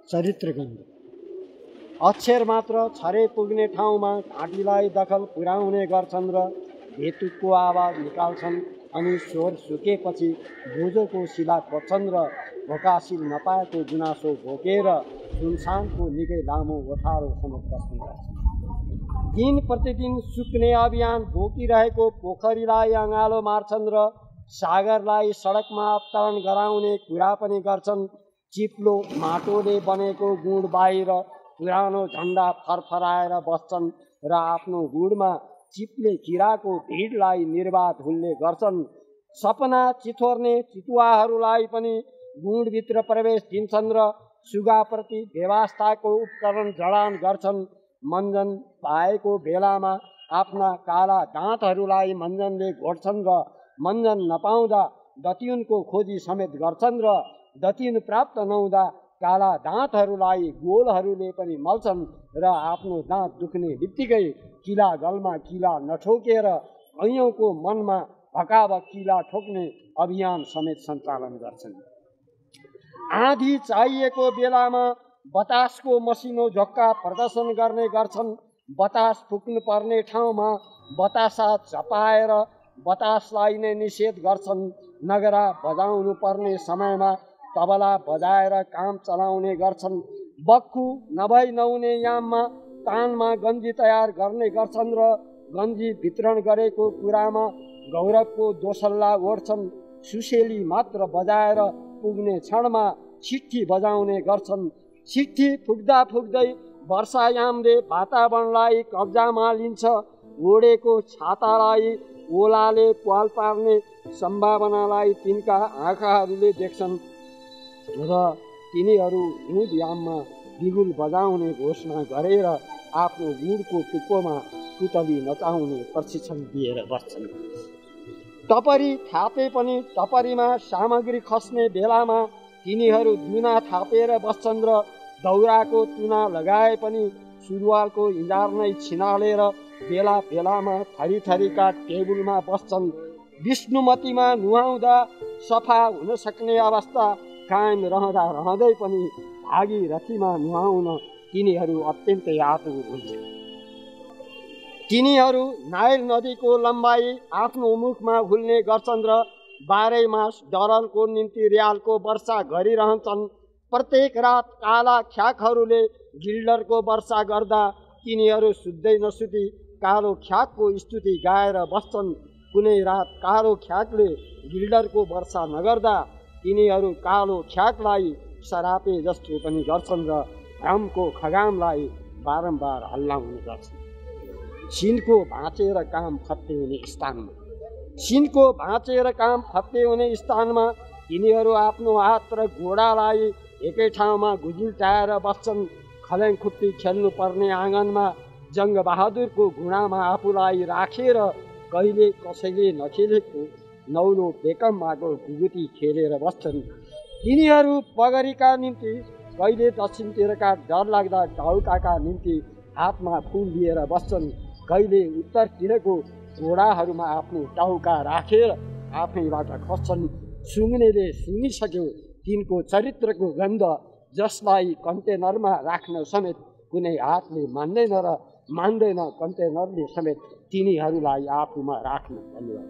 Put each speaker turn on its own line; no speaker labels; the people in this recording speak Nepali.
चरित्र गन्ध। अक्षर मात्र छरे पुग्ने ठाउँमा घाँटीलाई दखल पुर्याउने गर्छन् र भेतुकको आवाज निकाल्छन् अनि स्वर सुकेपछि बोझोको शिला खोज्छन् र भोकासिल नपाएको गुनासो भोकेर सुनसानको निकै लामो ओथारो समेत बस्ने गर्छन्। दिन प्रतिदिन सुक्ने अभियान बोकिरहेको पोखरीलाई अँगालो मार्छन् र सागरलाई सडकमा अवतरण गराउने कुरा पनि गर्छन्। चिप्लो माटोले बनेको गुड बाहिर पुरानो झन्डा फरफराएर बस्छन् र आफ्नो गुडमा चिप्ले किराको भिडलाई निर्वाध हुल्ने गर्छन्। सपना चिथोर्ने चितुवाहरूलाई पनि गुडभित्र प्रवेश दिन्छन् र सुगाप्रति व्यवस्थाको उपकरण जडान गर्छन्। मञ्जन पाएको बेलामा आफ्ना काला दाँतहरूलाई मञ्जनले घोट्छन् र मञ्जन नपाउँदा दतियुनको खोजी समेत गर्छन् र दतियुन प्राप्त नहुँदा काला दाँतहरूलाई गोलहरूले पनि मल्छन् र आफ्नो दाँत दुख्ने बित्तिकै किला गलमा किला नठोकेर कैयौँको मनमा भकाभक किला ठोक्ने अभियान समेत सञ्चालन गर्छन्। आँधी चाहिएको बेलामा बतासको मसिनो झोक्का प्रदर्शन गर्ने गर्छन्। बतास फुक्नु पर्ने ठाउँमा बतासा झपाएर बतासलाई नै निषेध गर्छन्। नगरा बजाउनु पर्ने समयमा तबला बजाएर काम चलाउने गर्छन्। बक्खु नभई नहुने याममा तानमा गन्जी तयार गर्ने गर्छन् र गन्जी वितरण गरेको कुरामा गौरवको दोसल्ला ओढ्छन्। सुसेली मात्र बजाएर पुग्ने क्षणमा छिट्ठी बजाउने गर्छन्। छिट्ठी फुक्दा फुक्दै वर्षायामले वातावरणलाई कब्जामा लिन्छ। ओडेको छातालाई ओलाले प्वाल पार्ने सम्भावनालाई तिनका आँखाहरूले देख्छन् र तिनीहरू हिउँद याममा बिगुल बजाउने घोषणा गरेर आफ्नो गुडको टुप्पोमा पुतली नचाउने प्रशिक्षण दिएर बस्छन्। टपरी थापे पनि टपरीमा सामग्री खस्ने बेलामा तिनीहरू दुना थापेर बस्छन् र दौराको तुना लगाए पनि सुरुवालको इँजार नै छिनालेर बेला बेलामा थरी थरीका टेबुलमा बस्छन्। विष्णुमतीमा नुहाउँदा सफा हुन सक्ने अवस्था कायम रहँदा रहँदै पनि भागीरथीमा नुहाउन तिनीहरू अत्यन्तै आतुर हुन्छन्। तिनीहरू नाइल नदीको लम्बाइ आफ्नो मुखमा हुल्ने गर्छन् र 12 मास डरलको निम्ति रियालको वर्षा गरिरहन्छन्। प्रत्येक रात काला ख्याकहरूले गिल्डरको वर्षा गर्दा तिनीहरू सुत्दै नसुती कालो ख्याकको स्तुति गाएर बस्छन्। कुनै रात कालो ख्याकले गिल्डरको वर्षा नगर्दा तिनीहरू कालो ख्याकलाई सरापे जस्तो पनि गर्छन् र भ्रमको खगामलाई बारम्बार हल्लाउने गर्छन्। सिनको भाँचेर काम फत्ते हुने स्थानमा हुने स्थानमा तिनीहरू आफ्नो हात र घोडालाई एकै ठाउँमा गुजुल्टाएर बस्छन्। खल्याङखुट्टी खेल्नु पर्ने आँगनमा जङ्गबहादुरको घुँडामा आफूलाई राखेर कहिले कसैले नखेलेको नौलो बेकममाको गुगुती खेलेर बस्छन्। तिनीहरू पगरीका निम्ति कहिले दक्षिणतिरका डरलाग्दा टाउकाका निम्ति हातमा फुल लिएर बस्छन्। कहिले उत्तरतिरको घोडाहरूमा आफ्नो टाउका राखेर आफैबाट खस्छन्। सुँग्नेले सुँगिसक्यो तिनको चरित्रको गन्ध, जसलाई कन्टेनरमा राख्न समेत कुनै हातले मान्दैन र मान्दैन कन्टेनरले समेत तिनीहरूलाई आफूमा राख्न। धन्यवाद।